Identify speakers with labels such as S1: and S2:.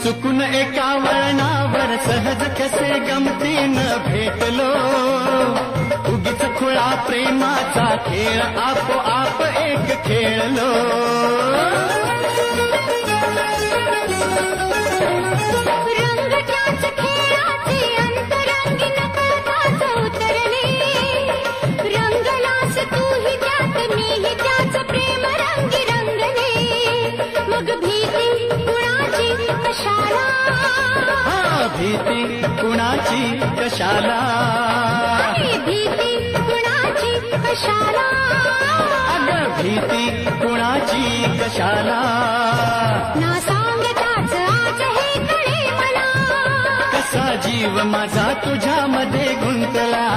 S1: चुकून एका वळणावर सहज कसे गमतीनं भेटलो, उगीच खुळा प्रेमाचा खेळ आपोआप एक खेळलो. भीती कुणाची कशाला,
S2: भीती कुणाची कशाला,
S1: अगं भीती कुणाची कशाला.
S2: ना सांगताच आज हे कळे मला,
S1: कसा जीव माझा तुझ्यामध्ये गुंतला.